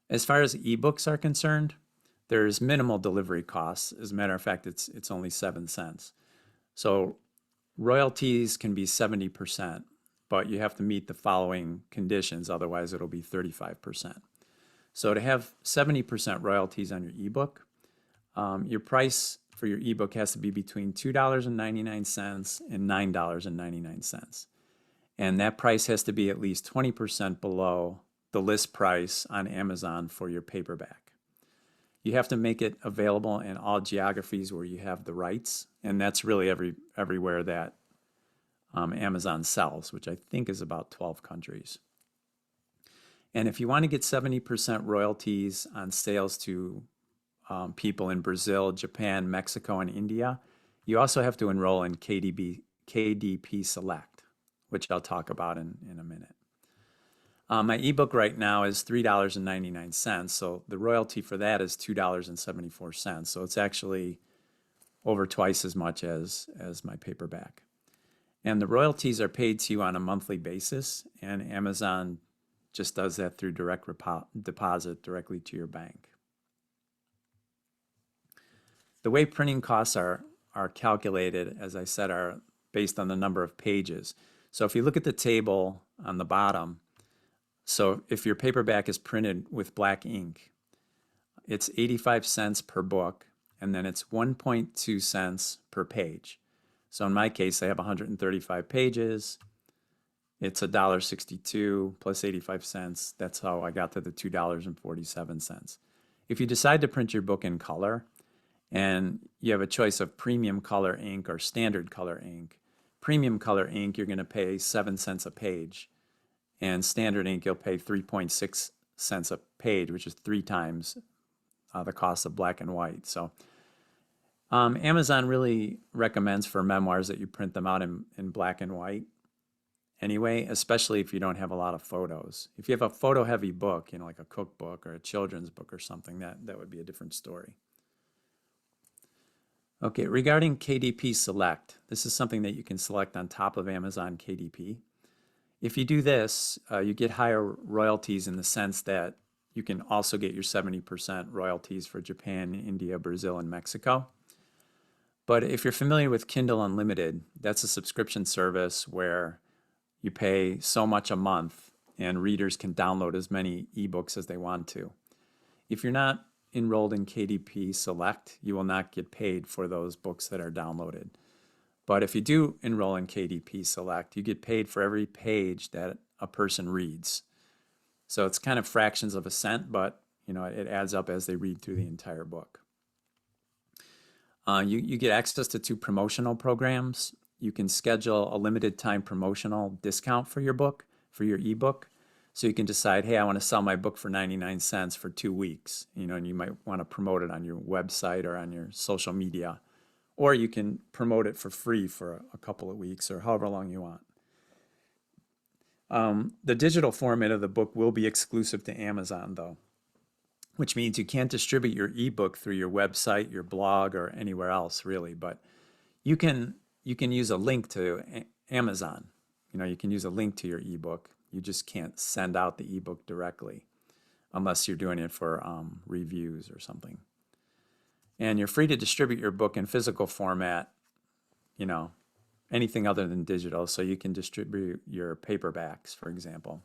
As far as ebooks are concerned, there's minimal delivery costs. As a matter of fact, it's only 7 cents. So royalties can be 70%, but you have to meet the following conditions, otherwise it'll be 35%. So to have 70% royalties on your ebook, your price for your ebook has to be between $2.99 and $9.99. And that price has to be at least 20% below the list price on Amazon for your paperback. You have to make it available in all geographies where you have the rights, and that's really everywhere that Amazon sells, which I think is about 12 countries. And if you want to get 70% royalties on sales to people in Brazil, Japan, Mexico, and India, you also have to enroll in KDP Select, which I'll talk about in a minute. My ebook right now is $3.99, so the royalty for that is $2.74. So it's actually over twice as much as my paperback. And the royalties are paid to you on a monthly basis, and Amazon just does that through direct deposit directly to your bank. The way printing costs are calculated, as I said, are based on the number of pages. So if you look at the table on the bottom, so if your paperback is printed with black ink, it's 85 cents per book, and then it's 1.2 cents per page. So in my case, I have 135 pages. It's $1.62 plus 85 cents. That's how I got to the $2.47. If you decide to print your book in color, and you have a choice of premium color ink or standard color ink, premium color ink, you're going to pay 7 cents a page. And standard ink, you'll pay 3.6 cents a page, which is 3 times the cost of black and white. So Amazon really recommends for memoirs that you print them out in black and white anyway, especially if you don't have a lot of photos. If you have a photo-heavy book, like a cookbook or a children's book or something, that would be a different story. Okay, regarding KDP Select, this is something that you can select on top of Amazon KDP. If you do this, you get higher royalties in the sense that you can also get your 70% royalties for Japan, India, Brazil, and Mexico. But if you're familiar with Kindle Unlimited, that's a subscription service where you pay so much a month and readers can download as many ebooks as they want to. If you're not enrolled in KDP Select, you will not get paid for those books that are downloaded. But if you do enroll in KDP Select, you get paid for every page that a person reads. So it's kind of fractions of a cent, but it adds up as they read through the entire book. You get access to 2 promotional programs. You can schedule a limited time promotional discount for your book, for your ebook. So you can decide, hey, I want to sell my book for 99 cents for 2 weeks, and you might want to promote it on your website or on your social media. Or you can promote it for free for a couple of weeks or however long you want. The digital format of the book will be exclusive to Amazon, though, which means you can't distribute your ebook through your website, your blog, or anywhere else, really. But you can use a link to Amazon. You can use a link to your ebook. You just can't send out the ebook directly unless you're doing it for reviews or something. And you're free to distribute your book in physical format, anything other than digital. So you can distribute your paperbacks, for example.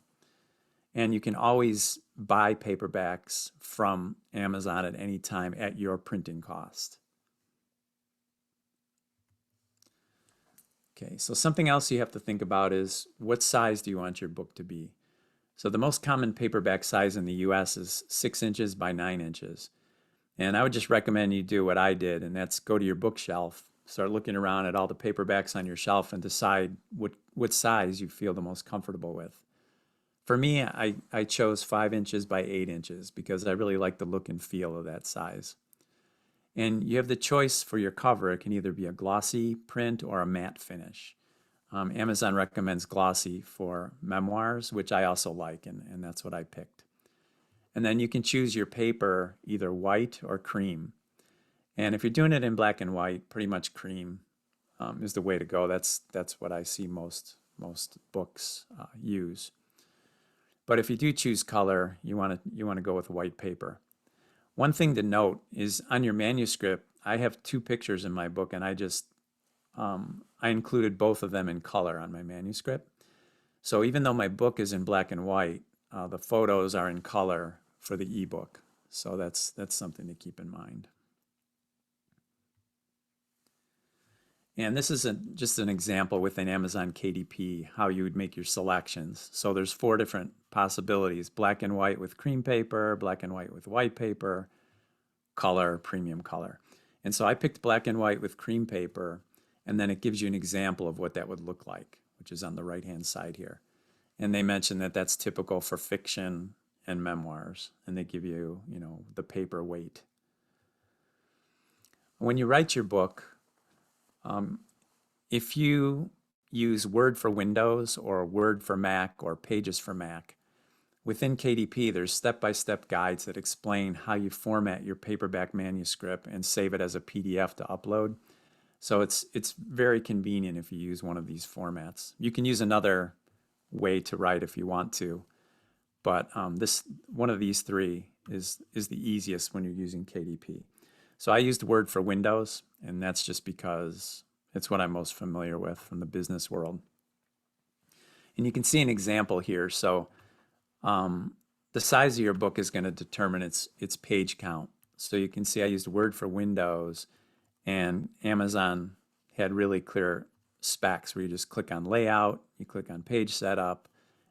And you can always buy paperbacks from Amazon at any time at your printing cost. Okay, so something else you have to think about is what size do you want your book to be? So the most common paperback size in the US is 6 inches by 9 inches. And I would just recommend you do what I did, and that's go to your bookshelf, start looking around at all the paperbacks on your shelf and decide what size you feel the most comfortable with. For me, I chose 5 inches by 8 inches because I really like the look and feel of that size. And you have the choice for your cover. It can either be a glossy print or a matte finish. Amazon recommends glossy for memoirs, which I also like, and that's what I picked. And then you can choose your paper, either white or cream. And if you're doing it in black and white, pretty much cream is the way to go. That's what I see most books use. But if you do choose color, you want to go with white paper. One thing to note is on your manuscript, I have 2 pictures in my book, and I included both of them in color on my manuscript. So even though my book is in black and white, the photos are in color for the ebook. So that's something to keep in mind. And this is just an example within Amazon KDP, how you would make your selections. So there's 4 different possibilities: black and white with cream paper, black and white with white paper, color, premium color. And so I picked black and white with cream paper, and then it gives you an example of what that would look like, which is on the right-hand side here. And they mention that that's typical for fiction and memoirs, and they give you, the paper weight. When you write your book, if you use Word for Windows or Word for Mac or Pages for Mac, within KDP there's step-by-step guides that explain how you format your paperback manuscript and save it as a PDF to upload. So it's very convenient if you use one of these formats. You can use another way to write if you want to, but one of these 3 is the easiest when you're using KDP. So I used Word for Windows, and that's just because it's what I'm most familiar with from the business world. And you can see an example here. So the size of your book is going to determine its page count. So you can see I used Word for Windows, and Amazon had really clear specs where you just click on layout, you click on page setup,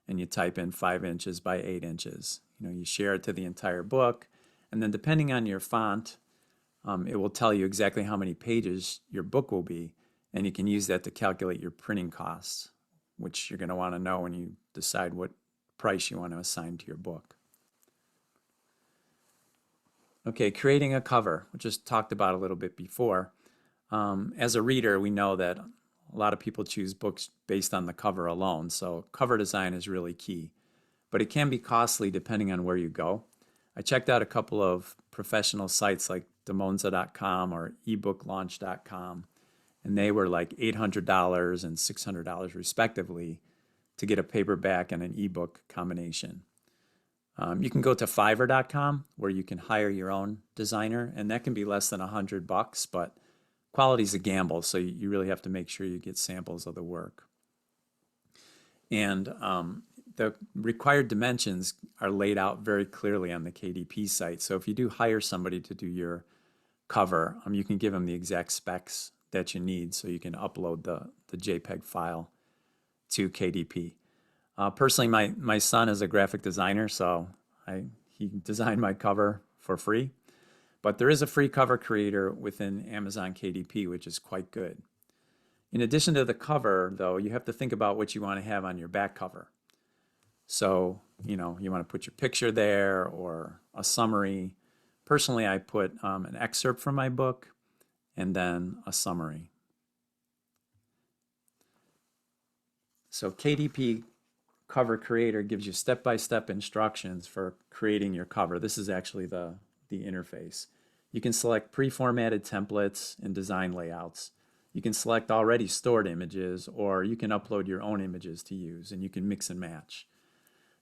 and you type in 5 inches by 8 inches. You share it to the entire book, and then depending on your font, it will tell you exactly how many pages your book will be, and you can use that to calculate your printing costs, which you're going to want to know when you decide what price you want to assign to your book. Okay, creating a cover, which is talked about a little bit before. As a reader, we know that a lot of people choose books based on the cover alone, so cover design is really key. But it can be costly depending on where you go. I checked out a couple of professional sites like demonza.com or ebooklaunch.com, and they were like $800 and $600 respectively to get a paperback and an ebook combination. You can go to fiverr.com where you can hire your own designer, and that can be less than $100, but quality's a gamble, so you really have to make sure you get samples of the work. And the required dimensions are laid out very clearly on the KDP site. So if you do hire somebody to do your cover, you can give them the exact specs that you need so you can upload the JPEG file to KDP. Personally, my son is a graphic designer, so he designed my cover for free. But there is a free cover creator within Amazon KDP, which is quite good. In addition to the cover, though, you have to think about what you want to have on your back cover. So, you want to put your picture there or a summary. Personally, I put an excerpt from my book and then a summary. So KDP Cover Creator gives you step-by-step instructions for creating your cover. This is actually the interface. You can select pre-formatted templates and design layouts. You can select already stored images, or you can upload your own images to use, and you can mix and match.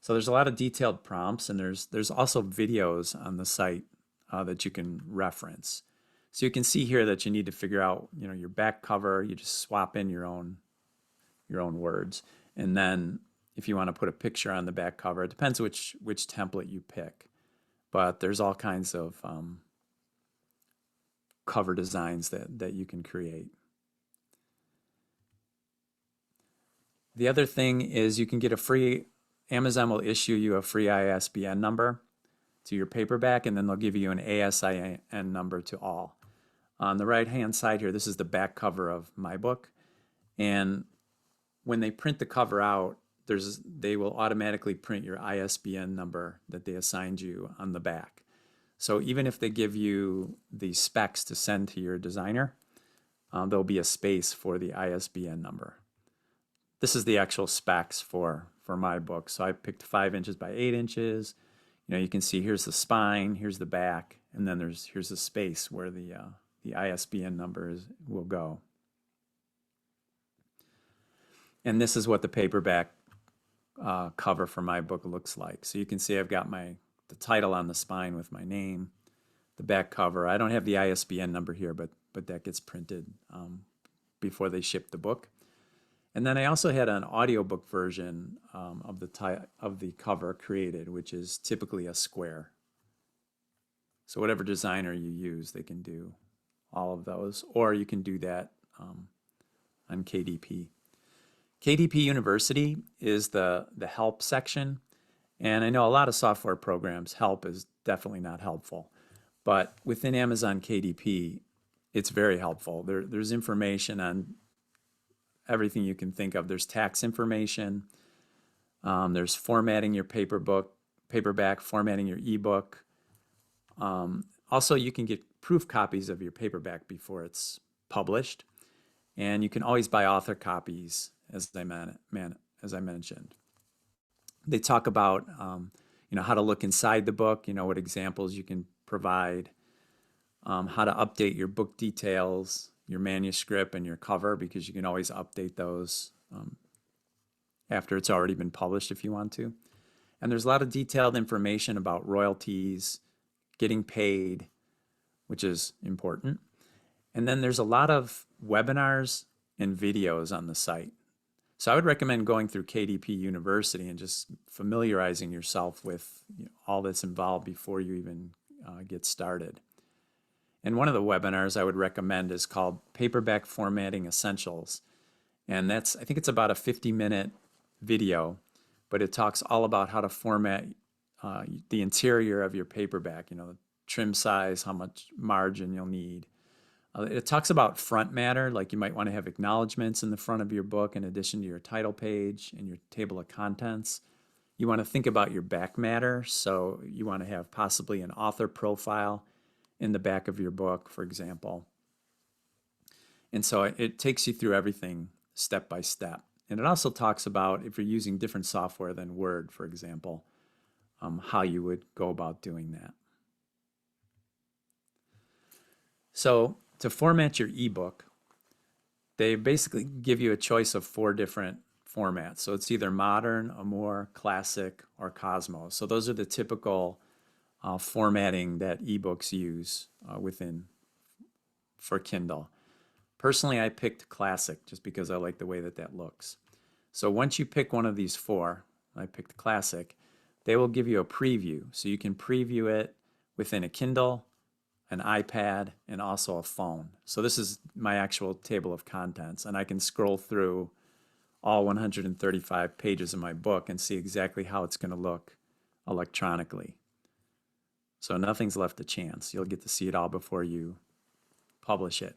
So there's a lot of detailed prompts, and there's also videos on the site that you can reference. So you can see here that you need to figure out, your back cover. You just swap in your own words, and then if you want to put a picture on the back cover, it depends which template you pick. But there's all kinds of cover designs that you can create. The other thing is you can get Amazon will issue you a free ISBN number to your paperback, and then they'll give you an ASIN number to all. On the right-hand side here, this is the back cover of my book. And when they print the cover out, they will automatically print your ISBN number that they assigned you on the back. So even if they give you the specs to send to your designer, there'll be a space for the ISBN number. This is the actual specs for my book. So I picked 5 inches by 8 inches. You can see here's the spine, here's the back, and then here's the space where the ISBN number will go. And this is what the paperback cover for my book looks like. So you can see I've got the title on the spine with my name, the back cover. I don't have the ISBN number here, but that gets printed before they ship the book. And then I also had an audiobook version of the cover created, which is typically a square. So whatever designer you use, they can do all of those, or you can do that on KDP. KDP University is the help section, and I know a lot of software programs, help is definitely not helpful, but within Amazon KDP, it's very helpful. There's information on everything you can think of. There's tax information, there's formatting your paperback, formatting your ebook. Also, you can get proof copies of your paperback before it's published, and you can always buy author copies, as I mentioned. They talk about how to look inside the book, what examples you can provide, how to update your book details, your manuscript, and your cover, because you can always update those after it's already been published if you want to. And there's a lot of detailed information about royalties, getting paid, which is important. And then there's a lot of webinars and videos on the site. So I would recommend going through KDP University and just familiarizing yourself with all that's involved before you even get started. And one of the webinars I would recommend is called Paperback Formatting Essentials. And I think it's about a 50-minute video, but it talks all about how to format the interior of your paperback, the trim size, how much margin you'll need. It talks about front matter, like you might want to have acknowledgments in the front of your book in addition to your title page and your table of contents. You want to think about your back matter, so you want to have possibly an author profile in the back of your book, for example. And so it takes you through everything step by step. And it also talks about, if you're using different software than Word, for example, how you would go about doing that. So to format your ebook, they basically give you a choice of 4 different formats. So it's either modern, Amour, classic, or Cosmos. So those are the typical formatting that ebooks use for Kindle. Personally, I picked classic just because I like the way that looks. So once you pick one of these 4, I picked classic, they will give you a preview. So you can preview it within a Kindle, an iPad, and also a phone. So this is my actual table of contents, and I can scroll through all 135 pages of my book and see exactly how it's going to look electronically. So nothing's left to chance. You'll get to see it all before you publish it.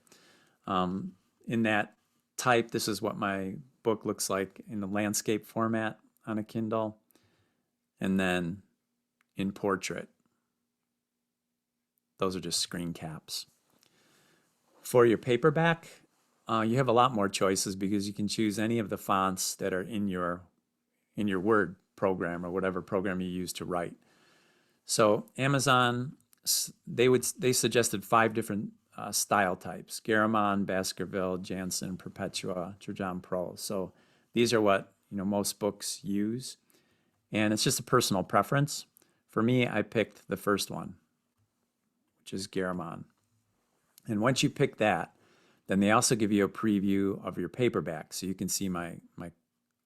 In that type, this is what my book looks like in the landscape format on a Kindle, and then in portrait. Those are just screen caps. For your paperback, you have a lot more choices because you can choose any of the fonts that are in your Word program or whatever program you use to write. So Amazon, they suggested 5 different style types: Garamond, Baskerville, Jansen, Perpetua, Trajan Pro. So these are what most books use, and it's just a personal preference. For me, I picked the first one, which is Garamond. And once you pick that, then they also give you a preview of your paperback. So you can see my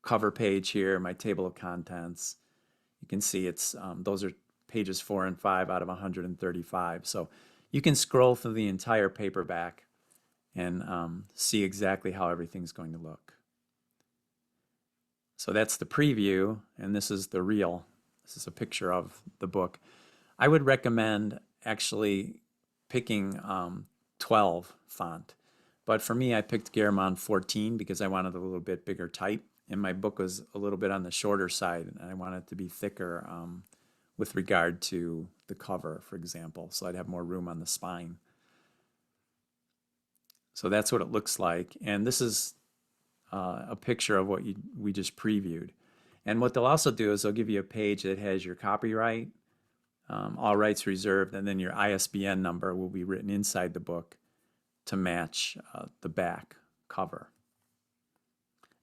cover page here, my table of contents. You can see it's those are pages 4 and 5 out of 135. So you can scroll through the entire paperback and see exactly how everything's going to look. So that's the preview, and this is the real. This is a picture of the book. I would recommend actually picking 12 font. But for me, I picked Garamond 14 because I wanted a little bit bigger type, and my book was a little bit on the shorter side, and I wanted it to be thicker with regard to the cover, for example, so I'd have more room on the spine. So that's what it looks like, and this is a picture of what we just previewed. And what they'll also do is they'll give you a page that has your copyright, all rights reserved, and then your ISBN number will be written inside the book to match the back cover.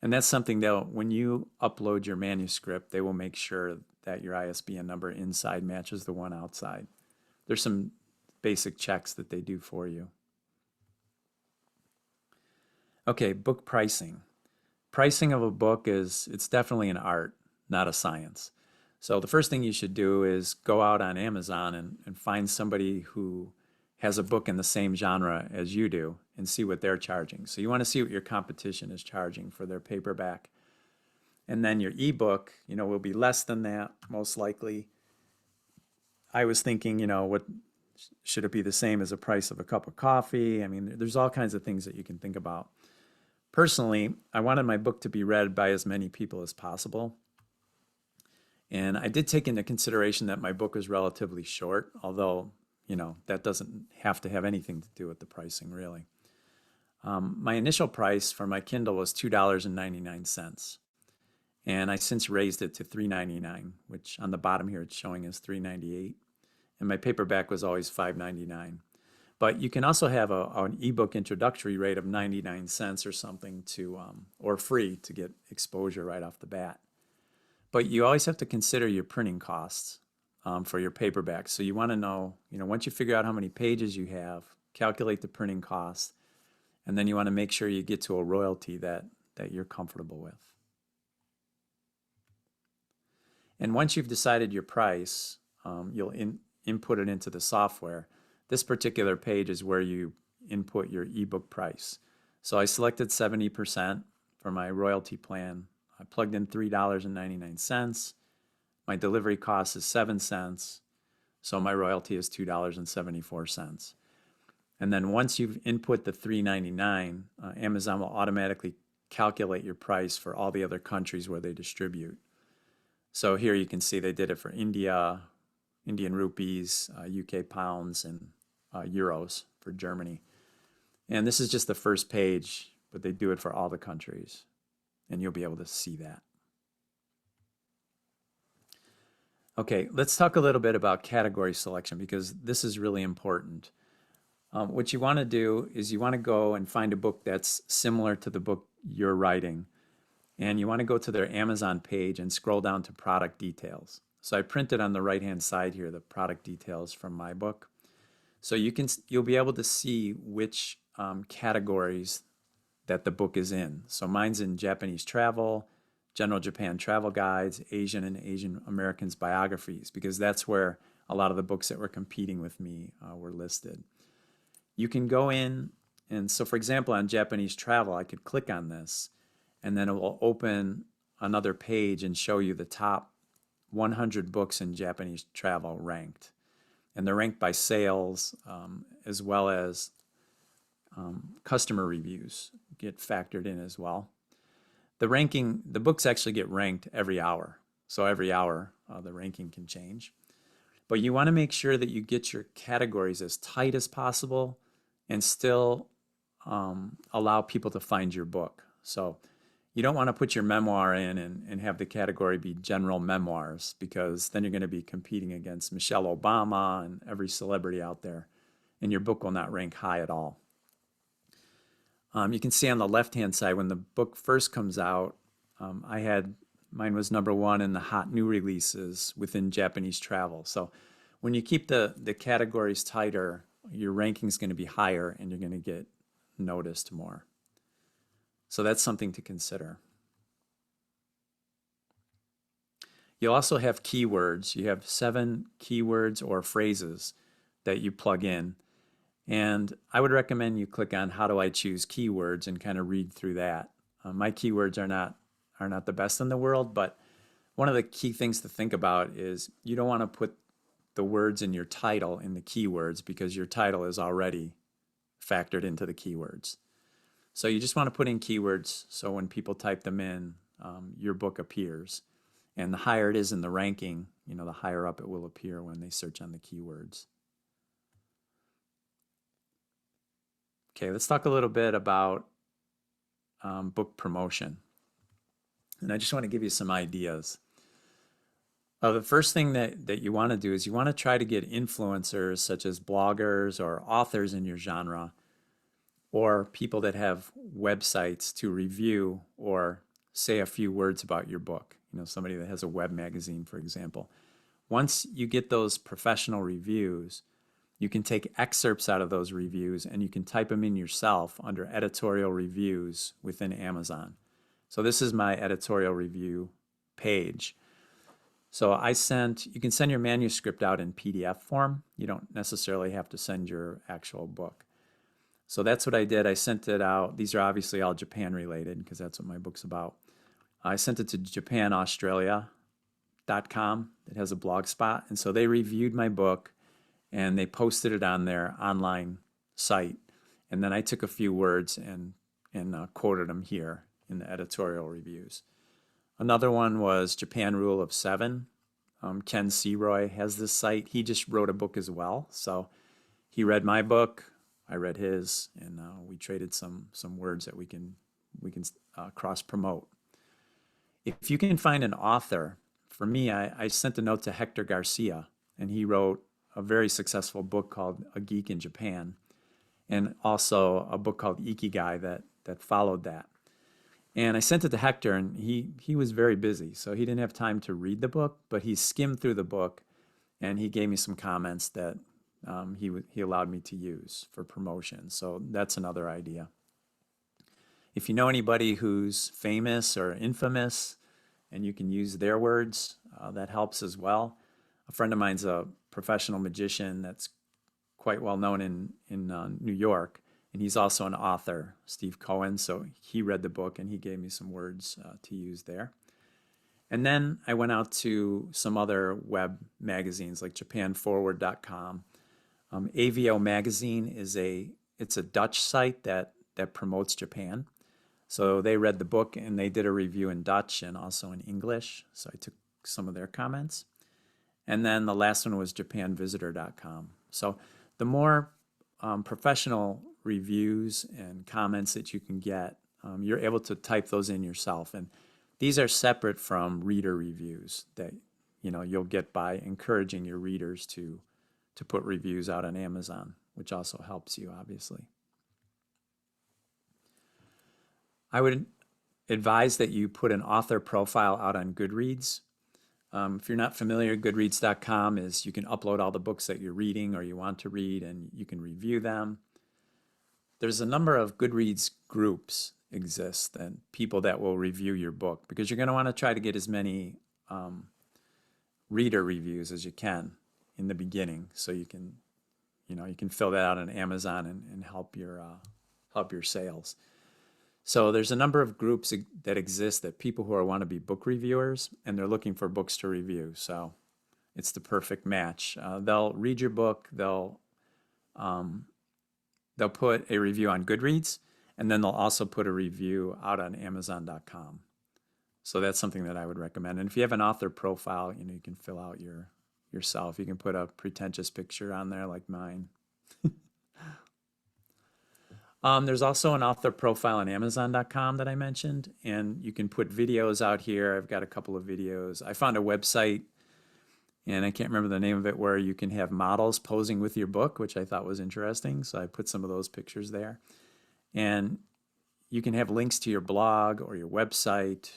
And that's something when you upload your manuscript, they will make sure that your ISBN number inside matches the one outside. There's some basic checks that they do for you. Okay, book pricing. Pricing of a book it's definitely an art, not a science. So the first thing you should do is go out on Amazon and find somebody who has a book in the same genre as you do and see what they're charging. So you want to see what your competition is charging for their paperback. And then your ebook, will be less than that, most likely. I was thinking, what should it be the same as the price of a cup of coffee? I mean, there's all kinds of things that you can think about. Personally, I wanted my book to be read by as many people as possible. And I did take into consideration that my book was relatively short, although, that doesn't have to have anything to do with the pricing, really. My initial price for my Kindle was $2.99. And I since raised it to $3.99, which on the bottom here it's showing as $3.98. And my paperback was always $5.99. But you can also have an ebook introductory rate of 99 cents or something or free to get exposure right off the bat. But you always have to consider your printing costs for your paperback. So you want to know, once you figure out how many pages you have, calculate the printing cost, and then you want to make sure you get to a royalty that you're comfortable with. And once you've decided your price, you'll input it into the software. This particular page is where you input your ebook price. So I selected 70% for my royalty plan. I plugged in $3.99. My delivery cost is 7 cents. So my royalty is $2.74. And then once you've input the $3.99, Amazon will automatically calculate your price for all the other countries where they distribute. So here you can see they did it for India, Indian rupees, UK pounds, and euros for Germany. And this is just the first page, but they do it for all the countries. And you'll be able to see that. Okay, let's talk a little bit about category selection because this is really important. What you want to do is you want to go and find a book that's similar to the book you're writing. And you want to go to their Amazon page and scroll down to product details. So I printed on the right-hand side here the product details from my book. So you'll be able to see which categories that the book is in. So mine's in Japanese travel, general Japan travel guides, Asian and Asian Americans biographies, because that's where a lot of the books that were competing with me were listed. You can go in, and so for example, on Japanese travel, I could click on this, and then it will open another page and show you the top 100 books in Japanese travel ranked. And they're ranked by sales as well as customer reviews get factored in as well. The books actually get ranked every hour. So every hour the ranking can change. But you want to make sure that you get your categories as tight as possible and still allow people to find your book. So you don't want to put your memoir in and have the category be general memoirs, because then you're going to be competing against Michelle Obama and every celebrity out there, and your book will not rank high at all. You can see on the left-hand side, when the book first comes out, mine was #1 in the hot new releases within Japanese travel. So when you keep the categories tighter, your ranking is going to be higher and you're going to get noticed more. So that's something to consider. You'll also have keywords. You have 7 keywords or phrases that you plug in. And I would recommend you click on how do I choose keywords and kind of read through that. My keywords are not the best in the world, but one of the key things to think about is you don't want to put the words in your title in the keywords, because your title is already factored into the keywords. So you just want to put in keywords so when people type them in, your book appears. And the higher it is in the ranking, the higher up it will appear when they search on the keywords. Okay, let's talk a little bit about book promotion. And I just want to give you some ideas. The first thing that you want to do is you want to try to get influencers such as bloggers or authors in your genre, or people that have websites to review or say a few words about your book. Somebody that has a web magazine, for example. Once you get those professional reviews, you can take excerpts out of those reviews and you can type them in yourself under editorial reviews within Amazon. So this is my editorial review page. So you can send your manuscript out in PDF form. You don't necessarily have to send your actual book. So that's what I did. I sent it out. These are obviously all Japan related because that's what my book's about. I sent it to japanaustralia.com. It has a blog spot. And so they reviewed my book and they posted it on their online site. And then I took a few words and quoted them here in the editorial reviews. Another one was Japan Rule of Seven. Ken Seroy has this site. He just wrote a book as well. So he read my book, I read his, and we traded some words that we can cross promote. If you can find an author, for me, I sent a note to Hector Garcia, and he wrote a very successful book called A Geek in Japan, and also a book called Ikigai that followed that. And I sent it to Hector, and he was very busy, so he didn't have time to read the book, but he skimmed through the book, and he gave me some comments that he allowed me to use for promotion. So that's another idea. If you know anybody who's famous or infamous, and you can use their words, that helps as well. A friend of mine's a professional magician that's quite well known in New York, and he's also an author, Steve Cohen. So he read the book and he gave me some words to use there. And then I went out to some other web magazines like JapanForward.com. AVO Magazine it's a Dutch site that promotes Japan. So they read the book and they did a review in Dutch and also in English. So I took some of their comments. And then the last one was JapanVisitor.com. So the more professional reviews and comments that you can get, you're able to type those in yourself. And these are separate from reader reviews that you'll get by encouraging your readers to put reviews out on Amazon, which also helps you, obviously. I would advise that you put an author profile out on Goodreads. If you're not familiar, Goodreads.com is you can upload all the books that you're reading or you want to read, and you can review them. There's a number of Goodreads groups exist and people that will review your book because you're going to want to try to get as many reader reviews as you can in the beginning, so you can fill that out on Amazon and help your sales. So there's a number of groups that exist that people who want to be book reviewers and they're looking for books to review. So it's the perfect match. They'll read your book. They'll put a review on Goodreads, and then they'll also put a review out on Amazon.com. So that's something that I would recommend. And if you have an author profile, you can fill out yourself. You can put a pretentious picture on there like mine. There's also an author profile on Amazon.com that I mentioned, and you can put videos out here. I've got a couple of videos. I found a website, and I can't remember the name of it, where you can have models posing with your book, which I thought was interesting. So I put some of those pictures there. And you can have links to your blog or your website.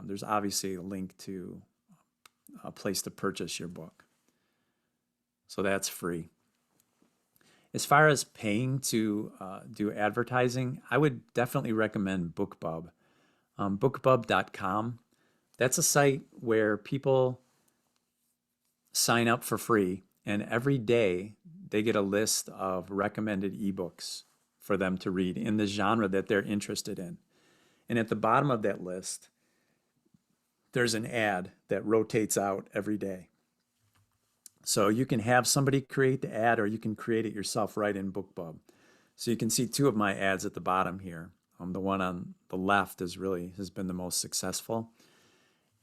There's obviously a link to a place to purchase your book. So that's free. As far as paying to do advertising, I would definitely recommend BookBub. BookBub.com. That's a site where people sign up for free, and every day they get a list of recommended ebooks for them to read in the genre that they're interested in. And at the bottom of that list, there's an ad that rotates out every day. So you can have somebody create the ad, or you can create it yourself right in BookBub. So you can see two of my ads at the bottom here. The one on the left has been the most successful.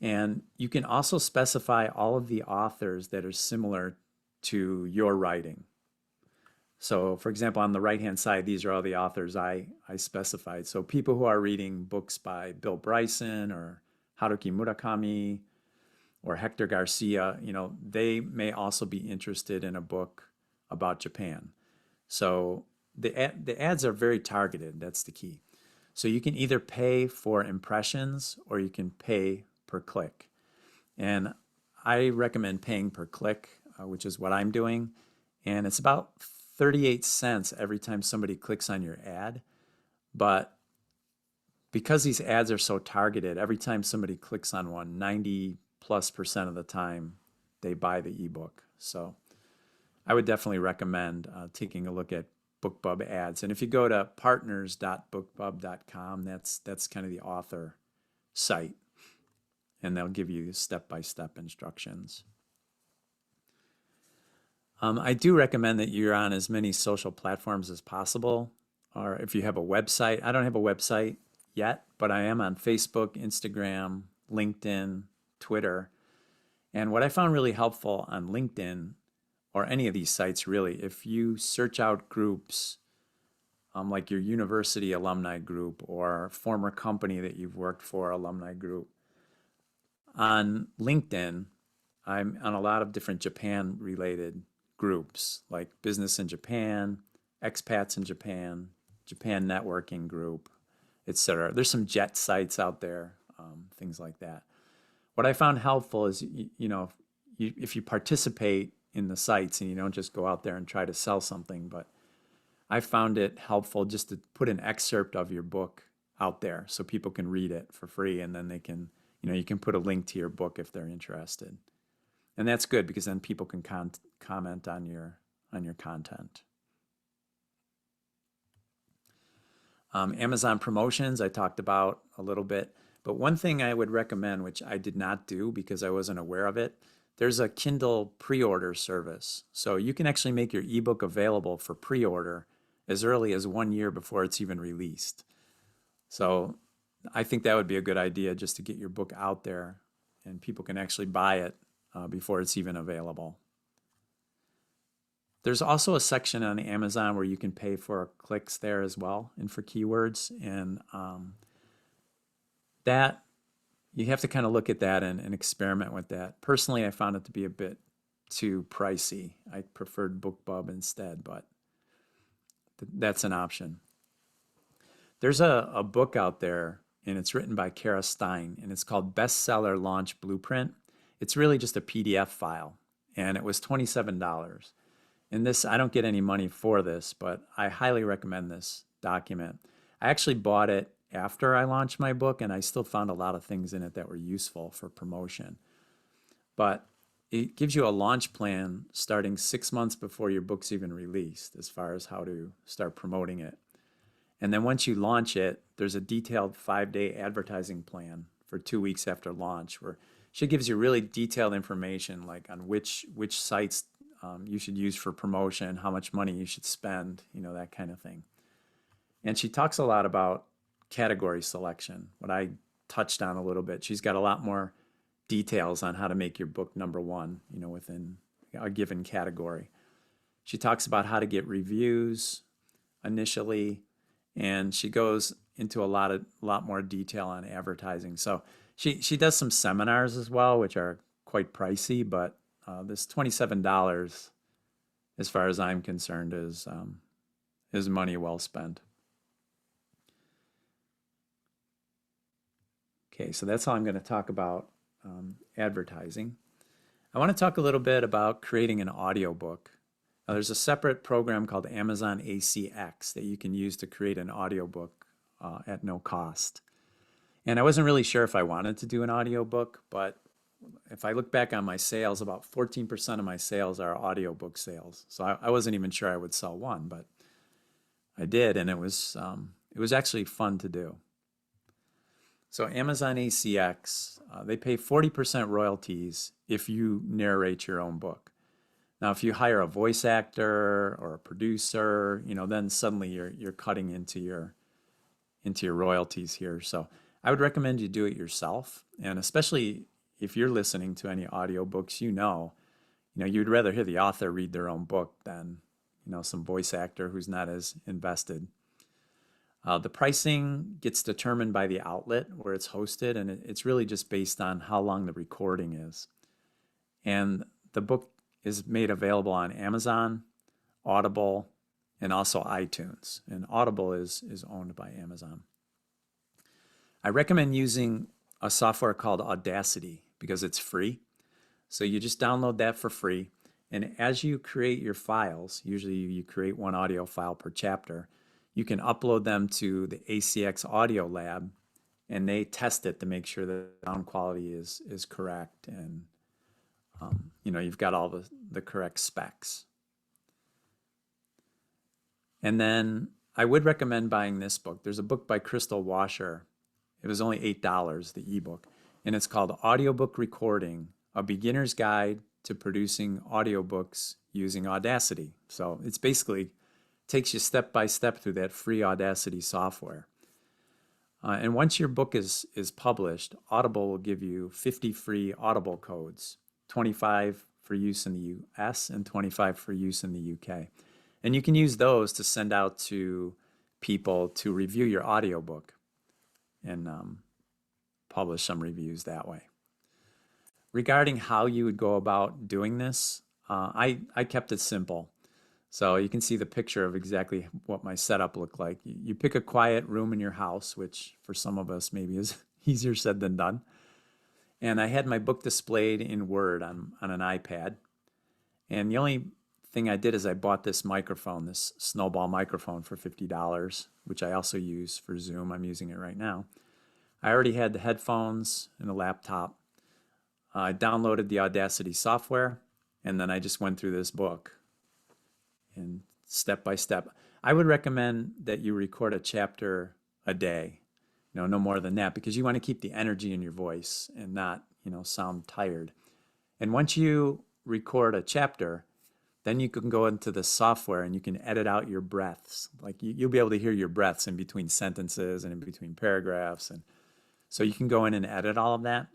And you can also specify all of the authors that are similar to your writing. So for example, on the right-hand side, these are all the authors I specified. So people who are reading books by Bill Bryson or Haruki Murakami or Hector Garcia, they may also be interested in a book about Japan. So the ads are very targeted. That's the key. So you can either pay for impressions or you can pay per click. And I recommend paying per click, which is what I'm doing. And it's about 38 cents every time somebody clicks on your ad. But because these ads are so targeted, every time somebody clicks on one, 90+% of the time, they buy the ebook. So I would definitely recommend taking a look at BookBub ads. And if you go to partners.bookbub.com, that's kind of the author site, and they'll give you step-by-step instructions. I do recommend that you're on as many social platforms as possible, or if you have a website. I don't have a website yet, but I am on Facebook, Instagram, LinkedIn, Twitter. And what I found really helpful on LinkedIn, or any of these sites really, if you search out groups like your university alumni group or former company that you've worked for alumni group, on LinkedIn, I'm on a lot of different Japan related groups like Business in Japan, Expats in Japan, Japan Networking Group, etc. There's some jet sites out there, things like that. What I found helpful is, if you participate in the sites and you don't just go out there and try to sell something, but I found it helpful just to put an excerpt of your book out there so people can read it for free, and then they can, you can put a link to your book if they're interested. And that's good because then people can comment on your content. Amazon promotions, I talked about a little bit, but one thing I would recommend, which I did not do because I wasn't aware of it, there's a Kindle pre-order service. So you can actually make your ebook available for pre-order as early as 1 year before it's even released. So I think that would be a good idea, just to get your book out there and people can actually buy it before it's even available. There's also a section on Amazon where you can pay for clicks there as well and for keywords. And that, you have to kind of look at that and experiment with that. Personally, I found it to be a bit too pricey. I preferred BookBub instead, but that's an option. There's a book out there, and it's written by Cara, Stein, and it's called Bestseller Launch Blueprint. It's really just a PDF file, and it was $27. And this, I don't get any money for this, but I highly recommend this document. I actually bought it after I launched my book, and I still found a lot of things in it that were useful for promotion. But it gives you a launch plan starting 6 months before your book's even released, as far as how to start promoting it. And then once you launch it, there's a detailed 5-day advertising plan for 2 weeks after launch, where she gives you really detailed information, like on which sites you should use for promotion, how much money you should spend, that kind of thing. And she talks a lot about category selection, what I touched on a little bit. She's got a lot more details on how to make your book number one, within a given category. She talks about how to get reviews initially, and she goes into a lot more detail on advertising. So she does some seminars as well, which are quite pricey, but this $27, as far as I'm concerned, is money well spent. Okay, so that's all I'm going to talk about advertising. I want to talk a little bit about creating an audiobook. Now, there's a separate program called Amazon ACX that you can use to create an audiobook at no cost. And I wasn't really sure if I wanted to do an audiobook, but if I look back on my sales, about 14% of my sales are audiobook sales. So I wasn't even sure I would sell one, but I did, and it was actually fun to do. So Amazon ACX, they pay 40% royalties if you narrate your own book. Now, if you hire a voice actor or a producer, then suddenly you're cutting into your royalties here. So I would recommend you do it yourself, and especially if you're listening to any audiobooks, you'd rather hear the author read their own book than some voice actor who's not as invested. The pricing gets determined by the outlet where it's hosted, and it's really just based on how long the recording is. And the book is made available on Amazon, Audible, and also iTunes. And Audible is owned by Amazon. I recommend using a software called Audacity because it's free. So you just download that for free. And as you create your files, usually you create one audio file per chapter, you can upload them to the ACX Audio Lab, and they test it to make sure the sound quality is correct, and you've got all the correct specs. And then I would recommend buying this book. There's a book by Crystal Washer. It was only $8, the ebook, and it's called Audiobook Recording, A Beginner's Guide to Producing Audiobooks Using Audacity. So it's basically takes you step by step through that free Audacity software. And once your book is published, Audible will give you 50 free Audible codes, 25 for use in the US and 25 for use in the UK. And you can use those to send out to people to review your audiobook and publish some reviews that way. Regarding how you would go about doing this, I kept it simple. So you can see the picture of exactly what my setup looked like. You pick a quiet room in your house, which for some of us maybe is easier said than done. And I had my book displayed in Word on an iPad. And the only thing I did is I bought this microphone, this Snowball microphone for $50, which I also use for Zoom. I'm using it right now. I already had the headphones and the laptop. I downloaded the Audacity software, and then I just went through this book. And step by step, I would recommend that you record a chapter a day, no more than that, because you want to keep the energy in your voice and not, sound tired. And once you record a chapter, then you can go into the software and you can edit out your breaths. Like you'll be able to hear your breaths in between sentences and in between paragraphs. And so you can go in and edit all of that.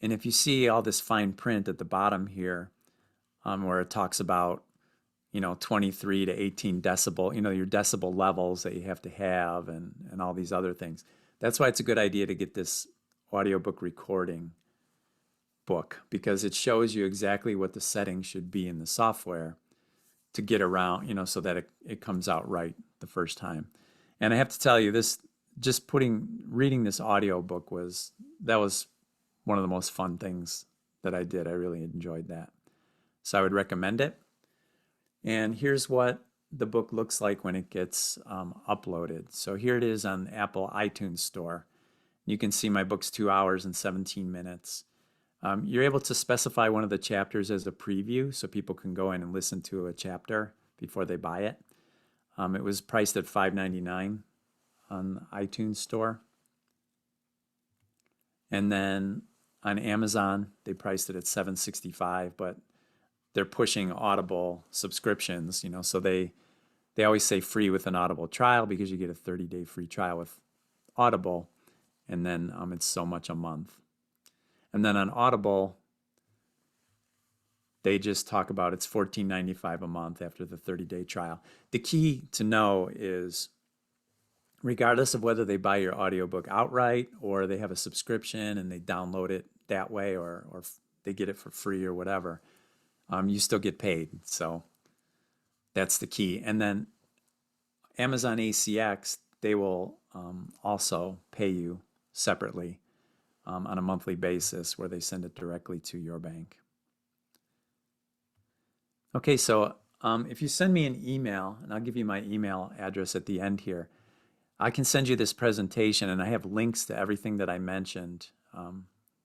And if you see all this fine print at the bottom here, where it talks about 23 to 18 decibel, your decibel levels that you have to have and all these other things. That's why it's a good idea to get this audiobook recording book, because it shows you exactly what the settings should be in the software to get around, so that it comes out right the first time. And I have to tell you, this just reading this audiobook was one of the most fun things that I did. I really enjoyed that. So I would recommend it. And here's what the book looks like when it gets uploaded. So here it is on the Apple iTunes Store. You can see my book's 2 hours and 17 minutes. You're able to specify one of the chapters as a preview so people can go in and listen to a chapter before they buy it. It was priced at $5.99 on the iTunes Store. And then on Amazon, they priced it at $7.65, but they're pushing Audible subscriptions, so they always say free with an Audible trial because you get a 30-day free trial with Audible, and then it's so much a month. And then on Audible, they just talk about it's $14.95 a month after the 30-day trial. The key to know is, regardless of whether they buy your audiobook outright or they have a subscription and they download it that way, or they get it for free or whatever, you still get paid. So that's the key. And then Amazon ACX, they will also pay you separately on a monthly basis, where they send it directly to your bank. Okay, so if you send me an email, and I'll give you my email address at the end here, I can send you this presentation, and I have links to everything that I mentioned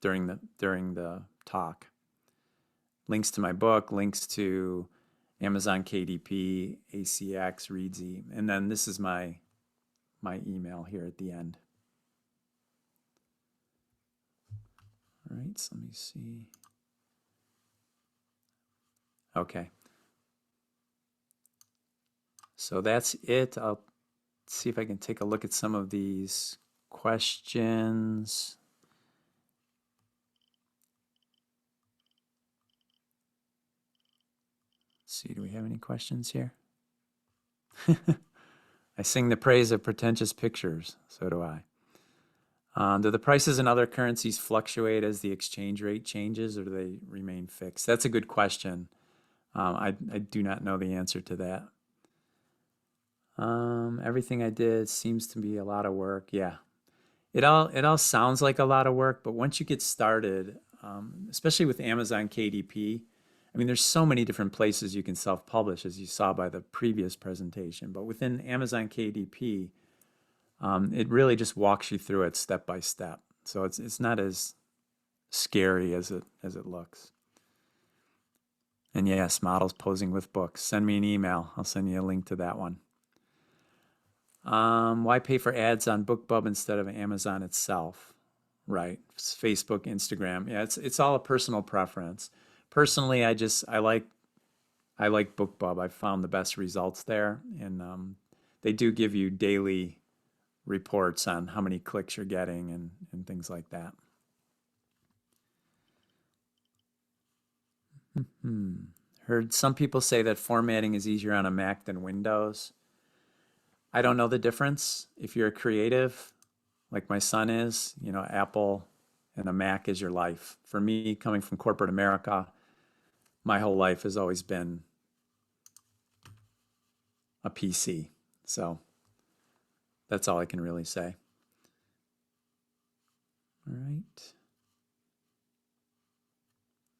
during the talk. Links to my book, links to Amazon KDP, ACX, Readsy, and then this is my email here at the end. All right, so let me see. Okay. So that's it. I'll see if I can take a look at some of these questions. Let's see, do we have any questions here? I sing the praise of pretentious pictures. So do I. Do the prices in other currencies fluctuate as the exchange rate changes, or do they remain fixed? That's a good question. I do not know the answer to that. Everything I did seems to be a lot of work. Yeah. It all sounds like a lot of work, but once you get started, especially with Amazon KDP, I mean, there's so many different places you can self-publish, as you saw by the previous presentation. But within Amazon KDP, it really just walks you through it step by step. So it's not as scary as it looks. And yes, models posing with books. Send me an email. I'll send you a link to that one. Why pay for ads on BookBub instead of Amazon itself? Right. It's Facebook, Instagram. Yeah, it's all a personal preference. Personally, I like BookBub. I've found the best results there, and they do give you daily reports on how many clicks you're getting and things like that. Heard some people say that formatting is easier on a Mac than Windows. I don't know the difference. If you're a creative, like my son is, Apple and a Mac is your life. For me, coming from corporate America, my whole life has always been a PC. So that's all I can really say. All right.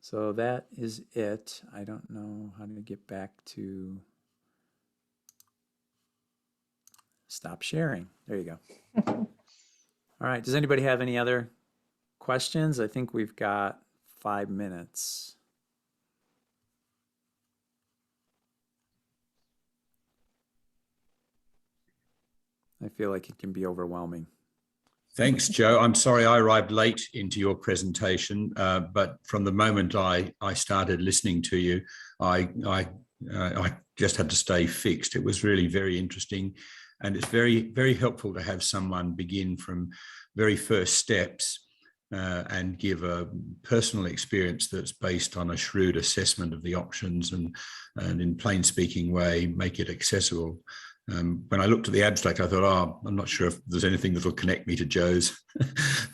So that is it. I don't know how to get back to stop sharing. There you go. All right. Does anybody have any other questions? I think we've got 5 minutes. I feel like it can be overwhelming. Thanks, Joe. I'm sorry I arrived late into your presentation, but from the moment I started listening to you, I just had to stay fixed. It was really very interesting, and it's very, very helpful to have someone begin from very first steps and give a personal experience that's based on a shrewd assessment of the options and in plain speaking way, make it accessible. When I looked at the abstract, I thought, I'm not sure if there's anything that will connect me to Joe's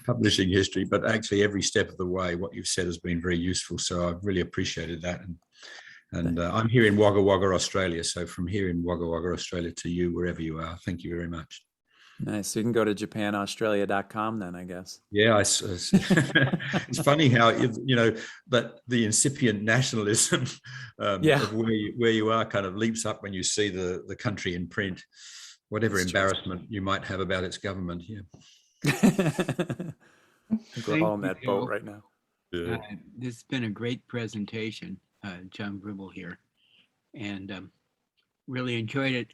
publishing history, but actually every step of the way, what you've said has been very useful. So I've really appreciated that. And I'm here in Wagga Wagga, Australia. So from here in Wagga Wagga, Australia to you, wherever you are, thank you very much. Nice. So you can go to japanaustralia.com then, I guess. Yeah, it's funny how, that the incipient nationalism of where you are kind of leaps up when you see the country in print, whatever That's embarrassment true. You might have about its government. Yeah. I think we're all in that boat right now. Yeah. This has been a great presentation, John Gribble here, and really enjoyed it.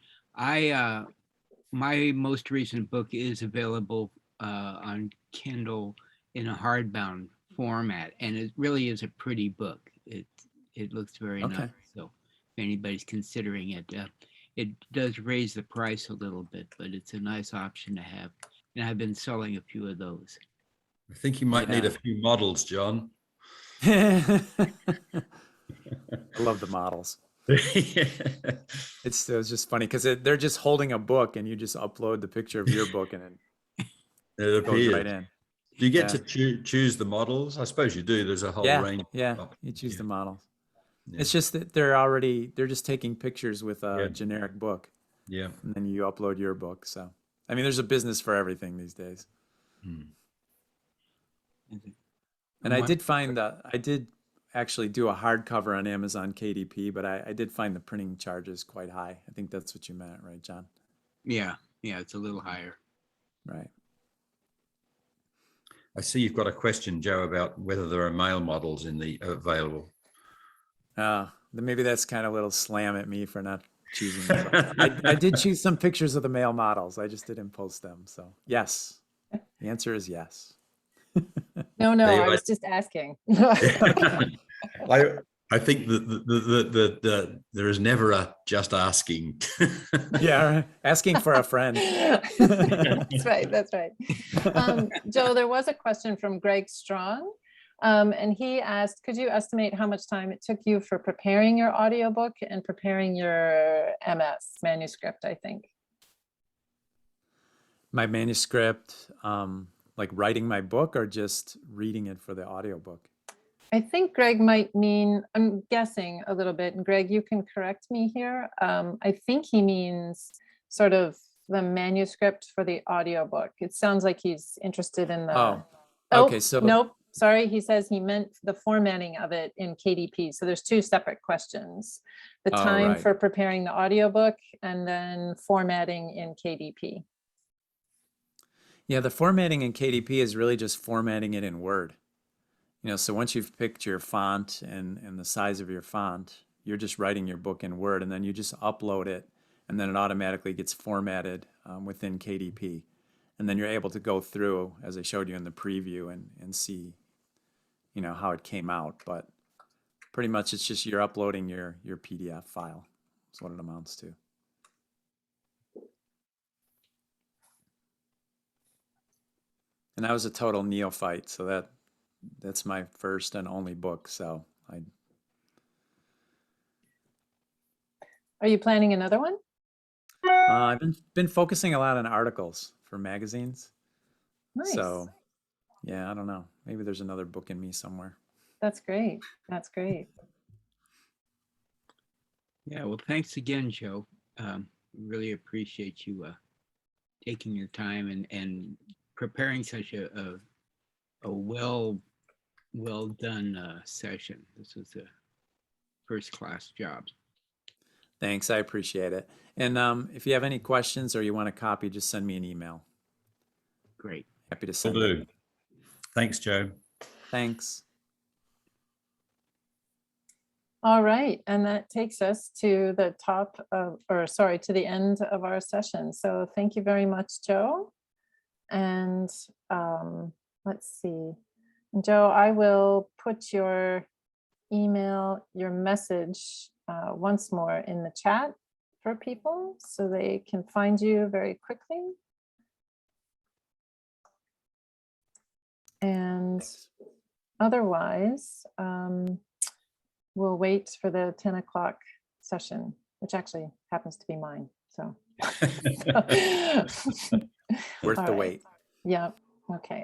My most recent book is available on Kindle in a hardbound format, and it really is a pretty book. It looks very nice. So if anybody's considering it, it does raise the price a little bit, but it's a nice option to have. And I've been selling a few of those. I think you might need a few models, John. I love the models. It's just funny because they're just holding a book and you just upload the picture of your book and it goes right in. Do you get to choose the models? I suppose you do. There's a whole range. Yeah, you choose the models. Yeah. It's just that they're just taking pictures with a generic book. Yeah. And then you upload your book. So, I mean, there's a business for everything these days. And I did find that I did actually do a hardcover on Amazon KDP, but I did find the printing charges quite high. I think that's what you meant, right, John? Yeah, it's a little higher. Right. I see you've got a question, Joe, about whether there are male models available. Maybe that's kind of a little slam at me for not choosing them. I did choose some pictures of the male models. I just didn't post them. So yes, the answer is yes. No, I was just asking. I think that there is never a just asking. Yeah, asking for a friend. That's right. Joe, there was a question from Greg Strong, and he asked, could you estimate how much time it took you for preparing your audiobook and preparing your MS manuscript, I think? My manuscript, like writing my book or just reading it for the audiobook? I think Greg might mean, I'm guessing a little bit, and Greg, you can correct me here. I think he means sort of the manuscript for the audiobook. It sounds like he's interested in the. Oh, Oh, okay, so nope, sorry. He says he meant the formatting of it in KDP. So there's two separate questions. The Oh, time right. for preparing the audiobook and then formatting in KDP. Yeah, the formatting in KDP is really just formatting it in Word. You know, so once you've picked your font and the size of your font, you're just writing your book in Word, and then you just upload it, and then it automatically gets formatted within KDP. And then you're able to go through, as I showed you in the preview, and see, you know, how it came out. But pretty much it's just you're uploading your PDF file. That's what it amounts to. And I was a total neophyte, so that's my first and only book. So Are you planning another one? I've been focusing a lot on articles for magazines. Nice. So yeah, I don't know. Maybe there's another book in me somewhere. That's great. That's great. Yeah, well, thanks again, Joe. Really appreciate you taking your time and preparing such a well done session. This was a first class job. Thanks, I appreciate it. And if you have any questions or you want a copy, just send me an email. Great. Happy to Will send do. it. Thanks, Joe. Thanks. All right, and that takes us to the to the end of our session. So thank you very much, Joe. And let's see. And Joe, I will put your email, your message once more in the chat for people so they can find you very quickly. And Thanks. otherwise, we'll wait for the 10 o'clock session, which actually happens to be mine. So Worth the wait. Yeah. Okay.